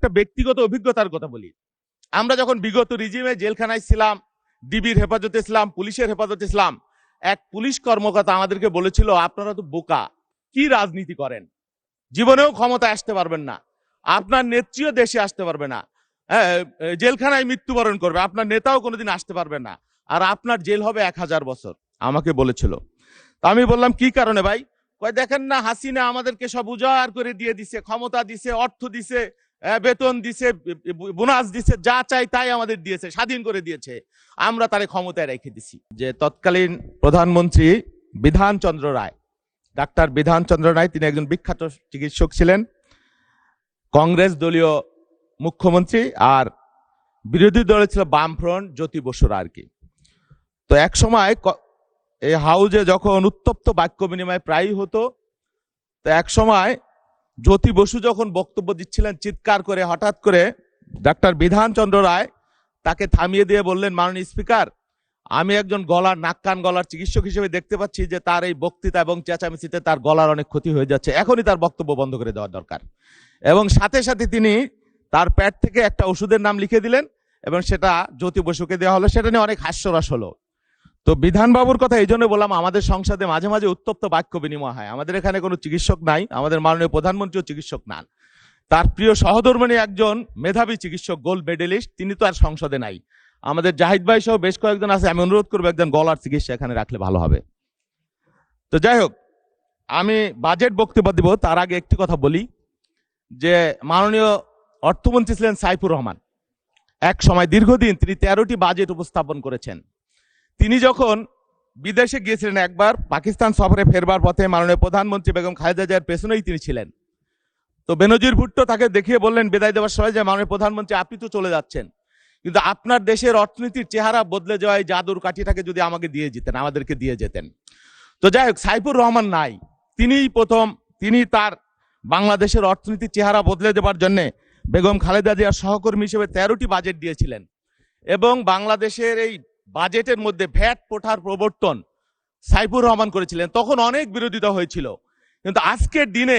একটা ব্যক্তিগত অভিজ্ঞতার কথা বলি। আমরা যখন বিগত রিজিমে জেলখানায় ছিলাম, ডিবির হেফাজতে ছিলাম, পুলিশের হেফাজতে ছিলাম, এক পুলিশ কর্মকর্তা আমাদেরকে বলেছিল, আপনারা তো বোকা, কি রাজনীতি করেন, জীবনেও ক্ষমতায় আসতে পারবেন না, আপনার নেত্রীও দেশে আসতে পারবে না, জেলখানায় মৃত্যুবরণ করবে, আপনার নেতাও কোনোদিন আসতে পারবে না, আর আপনার জেল হবে 1000 বছর, আমাকে বলেছিল। তা আমি বললাম কি কারণে ভাই? কয় দেখেন না, হাসিনা আমাদেরকে সব উজাড় করে দিয়ে দিছে, ক্ষমতা দিছে, অর্থ দিছে, বেতন দিছে, বোনাস দিছে, যা চাই তাই আমাদের দিয়েছে, স্বাধীন করে দিয়েছে, আমরা তারে ক্ষমতায় রেখে দিছি। যে তৎকালীন প্রধানমন্ত্রী বিধানচন্দ্র রায়, ডাক্তার বিধানচন্দ্র রায়, তিনি একজন বিখ্যাত চিকিৎসক ছিলেন, কংগ্রেস দলীয় মুখ্যমন্ত্রী, আর বিরোধী দলে ছিল বামফ্রন্ট জ্যোতি বসুরা আর কি। তো এক সময় এই হাউজে যখন উত্তপ্ত বাক্য বিনিময় প্রায়ই হতো, তো এক সময় জ্যোতি বসু যখন বক্তব্য দিচ্ছিলেন, চিৎকার করে হঠাৎ করে ডাক্তার বিধানচন্দ্র রায় তাকে থামিয়ে দিয়ে বললেন, মাননীয় স্পিকার, আমি একজন গলার নাক কান গলার চিকিৎসক হিসেবে দেখতে পাচ্ছি যে তার এই বক্তৃতা এবং চেঁচামেচিতে তার গলার অনেক ক্ষতি হয়ে যাচ্ছে, এখনই তার বক্তব্য বন্ধ করে দেওয়া দরকার। এবং সাথে সাথে তিনি তার পেট থেকে একটা ওষুধের নাম লিখে দিলেন এবং সেটা জ্যোতি বসুকে দেওয়া হলো। সেটা নিয়ে অনেক হাস্যরস হলো। তো বিধানবাবুর কথা এই জন্য বললাম, আমাদের সংসদে মাঝে মাঝে উত্তপ্ত বাক্য বিনিময় হয়। আমাদের এখানে কোনো চিকিৎসক নাই, আমাদের মাননীয় প্রধানমন্ত্রীও চিকিৎসক নান, তার প্রিয় সহধর্মিণী একজন মেধাবী চিকিৎসক, গোল্ড মেডেলিস্ট, তিনি তো আর সংসদে নাই। আমাদের জাহিদ ভাই সহ বেশ কয়েকজন আছে, আমি অনুরোধ করবো একজন গলার চিকিৎসা এখানে রাখলে ভালো হবে। তো যাই হোক, আমি বাজেট বক্তব্য দিব, তার আগে একটি কথা বলি যে মাননীয় অর্থমন্ত্রী ছিলেন সাইফুর রহমান, এক সময় দীর্ঘদিন তিনি 13টি বাজেট উপস্থাপন করেছেন। তিনি যখন বিদেশে গিয়েছিলেন, একবার পাকিস্তান সফরে ফেরবার পথে মাননীয় প্রধানমন্ত্রী বেগম খালেদা জিয়ার পেছনেই তিনি ছিলেন। তো বেনজির ভুট্টো তাকে দেখিয়ে বললেন বিদায় দেওয়ার সময় যে, মাননীয় প্রধানমন্ত্রী, আপনি তো চলে যাচ্ছেন, কিন্তু আপনার দেশের অর্থনীতির চেহারা বদলে যাওয়া এই জাদুর কাঠিটাকে যদি আমাকে দিয়ে যেতেন, আমাদেরকে দিয়ে যেতেন। তো যাই হোক, সাইফুর রহমান নাই, তিনি তার বাংলাদেশের অর্থনীতির চেহারা বদলে দেওয়ার জন্য বেগম খালেদা জিয়ার সহকর্মী হিসেবে 13টি বাজেট দিয়েছিলেন। এবং বাংলাদেশের এই বাজেটের মধ্যে ভ্যাট প্রথার প্রবর্তন সাইফুর রহমান করেছিলেন। তখন অনেক বিরোধিতা হয়েছিল, কিন্তু আজকের দিনে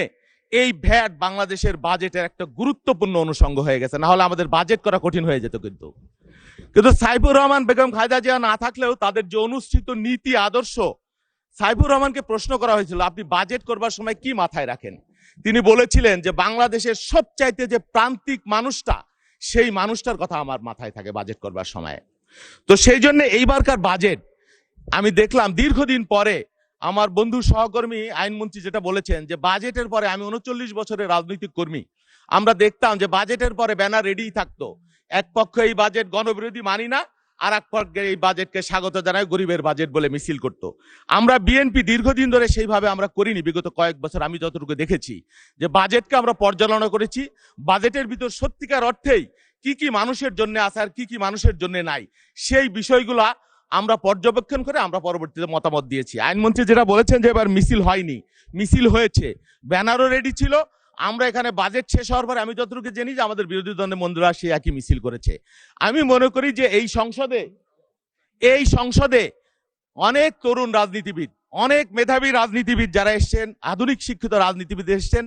এই ভ্যাট বাংলাদেশের বাজেটের একটা গুরুত্বপূর্ণ অনুষঙ্গ হয়ে গেছে, না হলে আমাদের বাজেট করা কঠিন হয়ে যেত। কিন্তু সাইফুর রহমান বেগম খালেদা জিয়া না থাকলেও তাদের যে অনুষ্ঠিত নীতি আদর্শ, সাইফুর রহমানকে প্রশ্ন করা হয়েছিল, আপনি বাজেট করবার সময় কি মাথায় রাখেন? তিনি বলেছিলেন যে বাংলাদেশের সবচাইতে যে প্রান্তিক মানুষটা, সেই মানুষটার কথা আমার মাথায় থাকে বাজেট করবার সময়। তো সেই জন্য এইবারকার বাজেট আমি দেখলাম দীর্ঘদিন পরে, আমার বন্ধু সহকর্মী আইনমন্ত্রী যেটা বলেছেন যে বাজেটের পরে, আমি 39 বছরের রাজনৈতিক কর্মী, আমরা দেখতাম যে বাজেটের পরে ব্যানার রেডি থাকতো, এক পক্ষ এই বাজেট গণবিরোধী মানি না, আর এক পক্ষে এই বাজেটকে স্বাগত জানায়, গরিবের বাজেট বলে মিছিল করত। আমরা বিএনপি দীর্ঘদিন ধরে সেইভাবে আমরা করিনি। বিগত কয়েক বছর আমি যতটুকু দেখেছি যে বাজেটকে আমরা পর্যালোচনা করেছি, বাজেটের ভিতর সত্যিকার অর্থেই কি কি মানুষের জন্য আছে আর কি কি মানুষের জন্য নাই, সেই বিষয়গুলা আমরা পর্যবেক্ষণ করে আমরা পরবর্তীতে মতামত দিয়েছি। আইনমন্ত্রী যেটা বলেছেন যে এবার মিছিল হয়নি, মিছিল হয়েছে, ব্যানারও রেডি ছিল। আমরা এখানে বাজেট শেষ হওয়ার পরে আমি যতটুকু জানি যে আমাদের বিরোধী দলের মন্ত্রীরা সেই একই মিছিল করেছে। আমি মনে করি যে এই সংসদে অনেক তরুণ রাজনীতিবিদ, অনেক মেধাবী রাজনীতিবিদ যারা এসছেন, আধুনিক শিক্ষিত রাজনীতিবিদ এসছেন,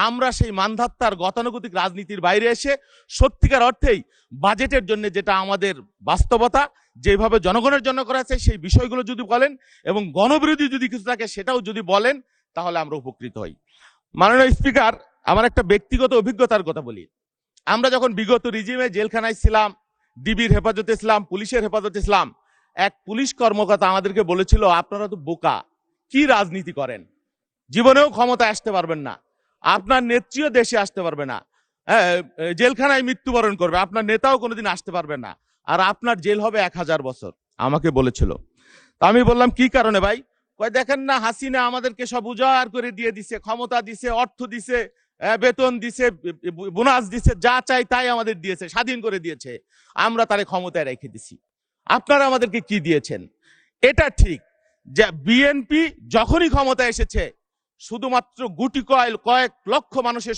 আমরা সেই মানধাত্তার গতানুগতিক রাজনীতির বাইরে এসে সত্যিকার অর্থেই বাজেটের জন্য যেটা আমাদের বাস্তবতা, যেভাবে জনগণের জন্য করা আছে সেই বিষয়গুলো যদি বলেন এবং গণবিরোধী যদি কিছু থাকে সেটাও যদি বলেন, তাহলে আমরা উপকৃত হই। মাননীয় স্পিকার, আমার একটা ব্যক্তিগত অভিজ্ঞতার কথা বলি। আমরা যখন বিগত রিজিমে জেলখানায় ছিলাম, ডিবির হেফাজতে ছিলাম, পুলিশের হেফাজতে ছিলাম, এক পুলিশ কর্মকর্তা আমাদেরকে বলেছিল, আপনারা তো বোকা, কি রাজনীতি করেন, জীবনেও ক্ষমতায় আসতে পারবেন না, আপনার নেত্রীও দেশে আসতে পারবে না, জেলখানায় মৃত্যুবরণ করবে, আপনার নেতাও কোনোদিন আসতে পারবে না, আর আপনার জেল হবে 1000 বছর, আমাকে বলেছিল। তা আমি বললাম কি কারণে ভাই? কয় দেখেন না, হাসিনা আমাদেরকে সব উজাড় করে দিয়ে দিছে, ক্ষমতা দিছে, অর্থ দিছে, বেতন দিছে, বোনাস দিছে, যা চাই তাই আমাদের দিয়েছে, স্বাধীন করে দিয়েছে, আমরা তারে ক্ষমতায় রেখে দিছি, আপনারা আমাদেরকে কি দিয়েছেন? এটা ঠিক যে বিএনপি যখনই ক্ষমতায় এসেছে শুধুমাত্র কয়েক লক্ষ মানুষের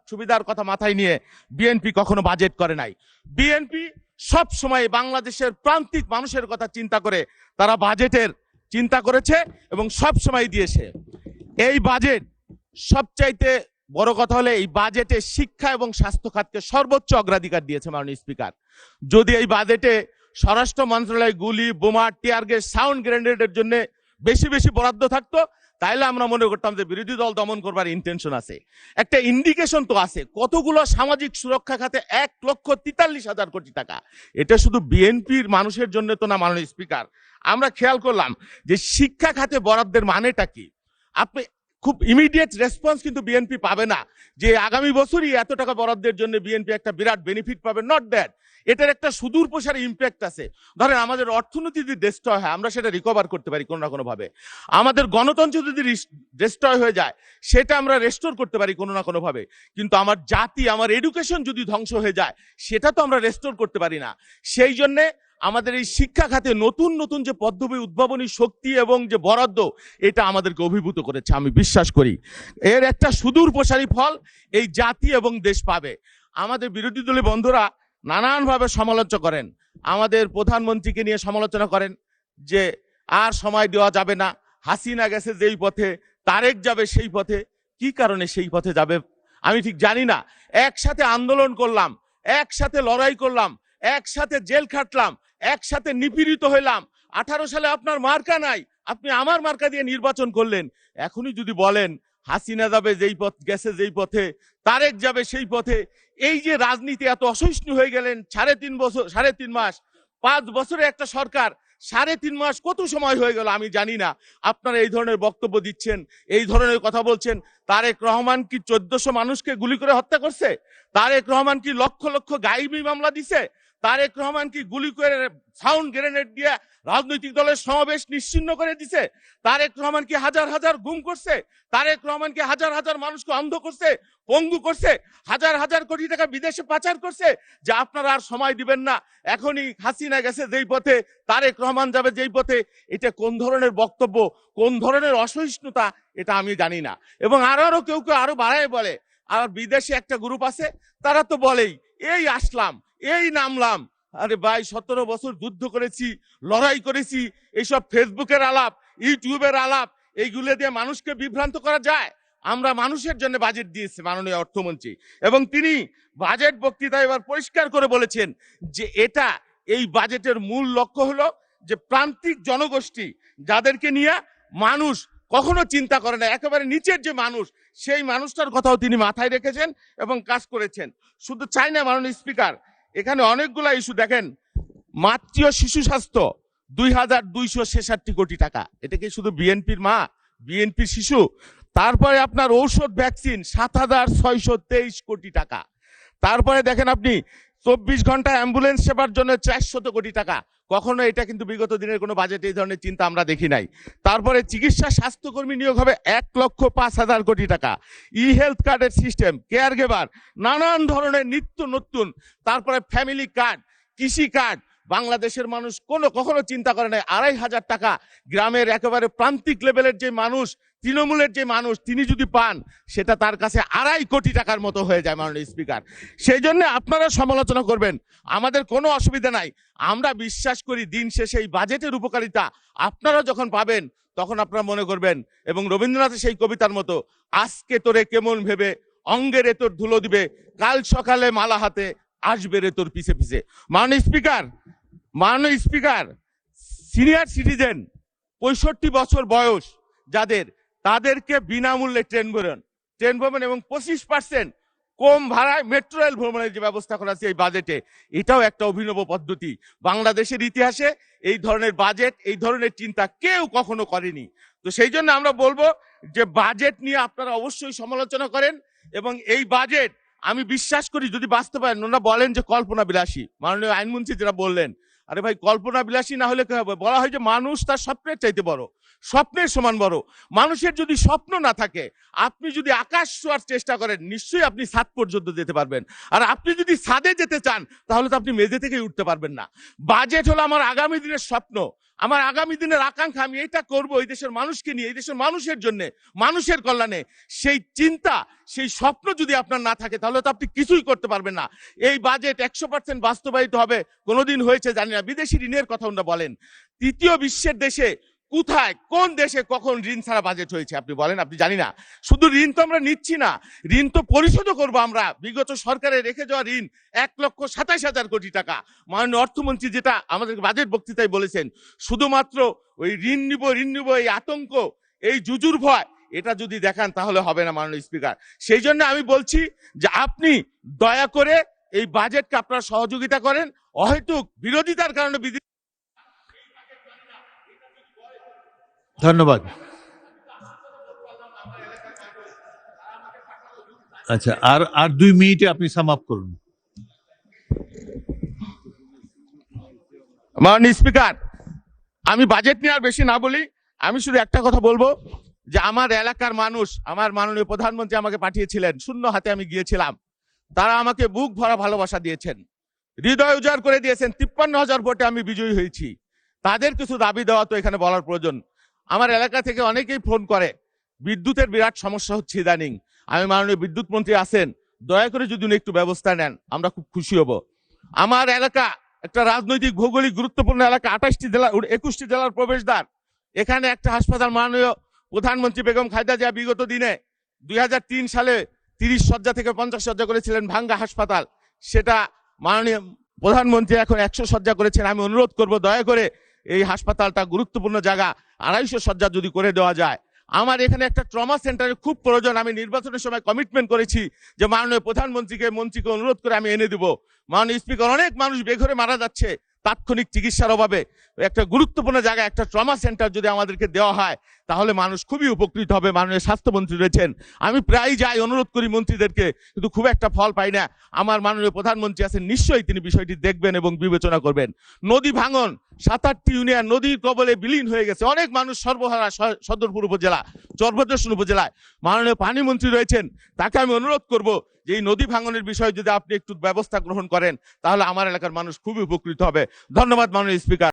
সুবিধার কথা মাথায় নিয়ে বিএনপি কখনো বাজেট করে নাই। বিএনপি সব সময় বাংলাদেশের প্রান্তিক মানুষের কথা চিন্তা করে তারা বাজেটের চিন্তা করেছে এবং সব সময় দিয়েছে। এই বাজেট সবচাইতে বড় কথা হলে এই বাজেটে শিক্ষা এবং স্বাস্থ্য খাতকে সর্বোচ্চ অগ্রাধিকার দিয়েছে মাননীয় স্পিকার। যদি এই বাজেটে স্বরাষ্ট্র মন্ত্রণালয় গুলি, বোমা, টিয়ার গ্যাস, সাউন্ড গ্রেনেডের জন্য বেশি বেশি বরাদ্দ থাকতো, তাইলে আমরা মনে করতাম যে বিরোধী দল দমন করবার ইন্টেনশন আছে। একটা ইন্ডিকেশন তো আছে। কতগুলো সামাজিক সুরক্ষা খাতে 1,43,000 কোটি টাকা, এটা শুধু বিএনপির মানুষের জন্য তো না মাননীয় স্পিকার। আমরা খেয়াল করলাম যে শিক্ষা খাতে বরাদ্দের মানেটা কি। আপনি খুব ইমিডিয়েট রেসপন্স কিন্তু বিএনপি পাবে না যে আগামী বছরই এত টাকা বরাদ্দের জন্য বিএনপি একটা বিরাট বেনিফিট পাবে, নট দ্যাট। এটার একটা সুদূর প্রসারী ইম্প্যাক্ট আছে। ধরেন আমাদের অর্থনীতি যদি ডিস্ট্রয় হয়, আমরা সেটা রিকভার করতে পারি কোনো না কোনো ভাবে। আমাদের গণতন্ত্র যদি ডিস্ট্রয় হয়ে যায়, সেটা আমরা রেস্টোর করতে পারি কোনো না কোনো ভাবে। কিন্তু আমার জাতি, আমার এডুকেশন যদি ধ্বংস হয়ে যায়, সেটা তো আমরা রেস্টোর করতে পারি না। সেই জন্যে আমাদের এই শিক্ষা খাতে নতুন নতুন যে পদ্ধতি, উদ্ভাবনী শক্তি এবং যে বরাদ্দ, এটা আমাদেরকে অভিভূত করেছে। আমি বিশ্বাস করি এর একটা সুদূর প্রসারী ফল এই জাতি এবং দেশ পাবে। আমাদের বিরোধী দলীয় বন্ধুরা নানানভাবে সমালোচনা করেন, আমাদের প্রধানমন্ত্রীকে নিয়ে সমালোচনা করেন যে আর সময় দেওয়া যাবে না, হাসিনা গেছে যেই পথে, তারেক যাবে সেই পথে। কি কারণে সেই পথে যাবে আমি ঠিক জানি না। একসাথে আন্দোলন করলাম, একসাথে লড়াই করলাম, একসাথে জেল খাটলাম, একসাথে নিপীড়িত হইলাম। 18 সালে আপনার মার্কা নাই, আপনি আমার মার্কা দিয়ে নির্বাচন করলেন। এখনই যদি বলেন হাসিনা যাবে যেই পথ গেছে যেই পথে, তারেক যাবে সেই পথে, এই যে রাজনীতি এত অসহিষ্ণু হয়ে গেলেন 3.5 বছর, 3.5 মাস, 5 বছরে একটা সরকার, 3.5 মাস কত সময় হয়ে গেল আমি জানি না। আপনারা এই ধরনের বক্তব্য দিচ্ছেন, এই ধরনের কথা বলছেন। তারেক রহমান কি 1400 মানুষকে গুলি করে হত্যা করছে? তারেক রহমান কি লক্ষ লক্ষ গায়েবী মামলা দিছে? তারেক রহমান কি গুলি করে, সাউন্ড গ্রেনেড দিয়ে রাজনৈতিক দলের সমাবেশ নিশ্চিহ্ন করে দিছে? তারেক রহমান কি হাজার হাজার গুম করছে? তারেক রহমান কি হাজার হাজার মানুষকে অন্ধ করছে, পঙ্গু করছে? হাজার হাজার কোটি টাকা বিদেশে পাচার করছে? যে আপনারা আর সময় দিবেন না, এখনই হাসিনা গেছে যেই পথে, তারেক রহমান যাবে যেই পথে। এটা কোন ধরনের বক্তব্য, কোন ধরনের অসহিষ্ণুতা, এটা আমি জানি না। এবং আরো কেউ কেউ আরো বাড়ায় বলে। আর বিদেশে একটা গ্রুপ আছে, তারা তো বলেই এই আসলাম, এই নামলাম। আরে ভাই, 17 বছর যুদ্ধ করেছি, লড়াই করেছি। এইসব ফেসবুকের আলাপ, ইউটিউবের আলাপ, এইগুলো দিয়ে মানুষকে বিভ্রান্ত করা যায়? আমরা মানুষের জন্য বাজেট দিয়েছি মাননীয় অর্থমন্ত্রী, এবং তিনি বাজেট বক্তৃতায় এবার পরিষ্কার করে বলেছেন যে এটা, এই বাজেটের মূল লক্ষ্য হলো যে প্রান্তিক জনগোষ্ঠী, যাদেরকে নিয়ে মানুষ কখনো চিন্তা করে না, একেবারে নিচের যে মানুষ, সেই মানুষটার কথাও তিনি মাথায় রেখেছেন এবং কাজ করেছেন। শুধু চাই না মাননীয় স্পিকার, এখানে অনেকগুলা ইস্যু দেখেন। মাতৃ ও শিশু স্বাস্থ্য 2,266 কোটি টাকা, এটা কি শুধু বিএনপির মা, বিএনপির শিশু? তারপরে আপনার ঔষধ ভ্যাকসিন 7,623 কোটি টাকা। তারপরে দেখেন আপনি 24 ঘন্টা অ্যাম্বুলেন্স সেবার জন্য 400 কোটি টাকা। কখনো এটা কিন্তু বিগত দিনের কোনো বাজেটে এই ধরনের চিন্তা আমরা দেখি নাই। তারপরে চিকিৎসা স্বাস্থ্যকর্মী নিয়োগ হবে 1,05,000 কোটি টাকা। ই হেলথ কার্ডের সিস্টেম, কেয়ার গেভার, নানান ধরনের নিত্য নতুন। তারপরে ফ্যামিলি কার্ড, কৃষি কার্ড। বাংলাদেশের মানুষ কখনো চিন্তা করে নাই 2,500 টাকা গ্রামের একেবারে প্রান্তিক লেভেলের যে মানুষ, তৃণমূলের যে মানুষ, তিনি যদি পান, সেটা তার কাছে 2.5 কোটি টাকার মতো হয়ে যায় মাননীয় স্পিকার। সেই জন্য আপনারা সমালোচনা করবেন, আমাদের কোনো অসুবিধা নাই। আমরা বিশ্বাস করি দিন শেষে এই বাজেটের উপকারিতা আপনারা যখন পাবেন, তখন আপনারা মনে করবেন, এবং রবীন্দ্রনাথের সেই কবিতার মতো, আজকে তোরে কেমন ভেবে অঙ্গে রে তোর ধুলো দিবে, কাল সকালে মালা হাতে আসবে রে তোর পিছে পিছে। মাননীয় স্পিকার, সিনিয়র সিটিজেন 65 বছর বয়স যাদের, তাদেরকে বিনামূল্যে ট্রেন ভ্রমণ এবং 25% কম ভাড়ায় মেট্রো রেল ভ্রমণের যে ব্যবস্থা করা আছে এই বাজেটে, এটাও একটা অভিনব পদ্ধতি। বাংলাদেশের ইতিহাসে এই ধরনের বাজেট, এই ধরনের চিন্তা কেউ কখনো করেনি। তো সেই জন্য আমরা বলবো যে বাজেট নিয়ে আপনারা অবশ্যই সমালোচনা করেন, এবং এই বাজেট আমি বিশ্বাস করি যদি বাস্তবায়ন, ওনারা বলেন যে কল্পনা বিলাসী, মাননীয় আইনমন্ত্রী যেটা বললেন, আরে ভাই, কল্পনা বিলাসী না হলে কি হবে? বলা হয় যে মানুষ তার স্বপ্নের চাইতে বড়, স্বপ্নের সমান বড়। মানুষের যদি স্বপ্ন না থাকে, আপনি যদি আকাশ ছোঁয়ার চেষ্টা করেন, নিশ্চয়ই আপনি ছাদ পর্যন্ত যেতে পারবেন। আর আপনি যদি ছাদে যেতে চান, তাহলে তো আপনি মেঝে থেকেই উঠতে পারবেন না। বাজেট হলো আমার আগামী দিনের স্বপ্ন, আমার আগামী দিনের আকাঙ্ক্ষা। আমি এটা করবো এই দেশের মানুষকে নিয়ে, এই দেশের মানুষের জন্য, মানুষের কল্যাণে। সেই চিন্তা, সেই স্বপ্ন যদি আপনার না থাকে, তাহলে তো আপনি কিছুই করতে পারবেন না। এই বাজেট 100% বাস্তবায়িত হবে, কোনোদিন হয়েছে জানি না। বিদেশি ঋণের কথা ওনারা বলেন, তৃতীয় বিশ্বের দেশে কোথায় কোন দেশে কখন ঋণ ছাড়া বাজেট হয়েছে আপনি বলেন? আপনি জানি না। শুধু ঋণ তো আমরা নিচ্ছি না, ঋণ তো পরিশোধও করবো আমরা। বিগত সরকারে রেখে যাওয়া ঋণ 1,27,000 কোটি টাকা। মাননীয় অর্থমন্ত্রী যেটা আমাদের বাজেট বক্তৃতায় বলেছেন, শুধুমাত্র ওই ঋণ নিব এই আতঙ্ক, এই জুজুর ভয়, এটা যদি দেখান তাহলে হবে না মাননীয় স্পিকার। সেই জন্য আমি বলছি যে আপনি দয়া করে এই বাজেটকে আপনারা সহযোগিতা করেন। অহেতুক বিরোধিতার কারণে ধন্যবাদ। আচ্ছা, আর 2 মিনিটে আপনি সাম আপ করুন। মাননীয় স্পিকার, আমি বাজেট নিয়ে আর বেশি না বলি, আমি শুধু একটা কথা বলবো যে আমার এলাকার মানুষ, আমার মাননীয় প্রধানমন্ত্রী আমাকে পাঠিয়েছিলেন, শূন্য হাতে আমি গিয়েছিলাম। তারা আমাকে বুক ভরা ভালোবাসা দিয়েছেন, হৃদয় উজাড় করে দিয়েছেন। 53,000 ভোটে আমি বিজয়ী হয়েছি। তাদের কিছু দাবি দেওয়া তো এখানে বলার প্রয়োজন। আমার এলাকা থেকে অনেকেই ফোন করে, বিদ্যুতের বিরাট সমস্যা হচ্ছে ইদানিং। আমি মাননীয় বিদ্যুৎ মন্ত্রী আছেন, দয়া করে যদি উনি একটু ব্যবস্থা নেন আমরা খুব খুশি হব। আমার এলাকা একটা রাজনৈতিক ভৌগোলিক গুরুত্বপূর্ণ এলাকা, 28টি জেলা 21টি জেলার প্রবেশদ্বার। এখানে একটা হাসপাতাল মাননীয় প্রধানমন্ত্রী বেগম খালেদা জিয়া বিগত দিনে 2003 সালে 30 শয্যা থেকে 50 শয্যা করেছিলেন, ভাঙ্গা হাসপাতাল। সেটা মাননীয় প্রধানমন্ত্রী এখন 100 শয্যা করেছেন। আমি অনুরোধ করব দয়া করে এই হাসপাতালটা গুরুত্বপূর্ণ জায়গা, 250 শয্যা যদি করে দেওয়া যায়। আমার এখানে একটা ট্রমা সেন্টারের খুব প্রয়োজন। আমি নির্বাচনের সময় কমিটমেন্ট করেছি যে মাননীয় মন্ত্রীকে অনুরোধ করে আমি এনে দিব। মাননীয় স্পিকার, অনেক মানুষ বেঘরে মারা যাচ্ছে তাৎক্ষণিক চিকিৎসার অভাবে। একটা গুরুত্বপূর্ণ জায়গা, একটা ট্রমা সেন্টার যদি আমাদেরকে দেওয়া হয় তাহলে মানুষ খুবই উপকৃত হবে। মাননীয় স্বাস্থ্যমন্ত্রী রয়েছেন, আমি প্রায় যাই, অনুরোধ করি মন্ত্রীদেরকে, কিন্তু খুব একটা ফল পাই না। আমার মাননীয় প্রধানমন্ত্রী আছেন, নিশ্চয়ই তিনি বিষয়টি দেখবেন এবং বিবেচনা করবেন। নদী ভাঙন, 7-8টি ইউনিয়ন নদীর কবলে বিলীন হয়ে গেছে, অনেক মানুষ সর্বহারা। সদরপুর উপজেলা, চরভদ্রেশ্বর উপজেলায় মাননীয় পানি মন্ত্রী রয়েছেন, তাকে আমি অনুরোধ করব যে এই নদী ভাঙনের বিষয়ে যদি আপনি একটু ব্যবস্থা গ্রহণ করেন তাহলে আমার এলাকার মানুষ খুবই উপকৃত হবে। ধন্যবাদ মাননীয় স্পিকার।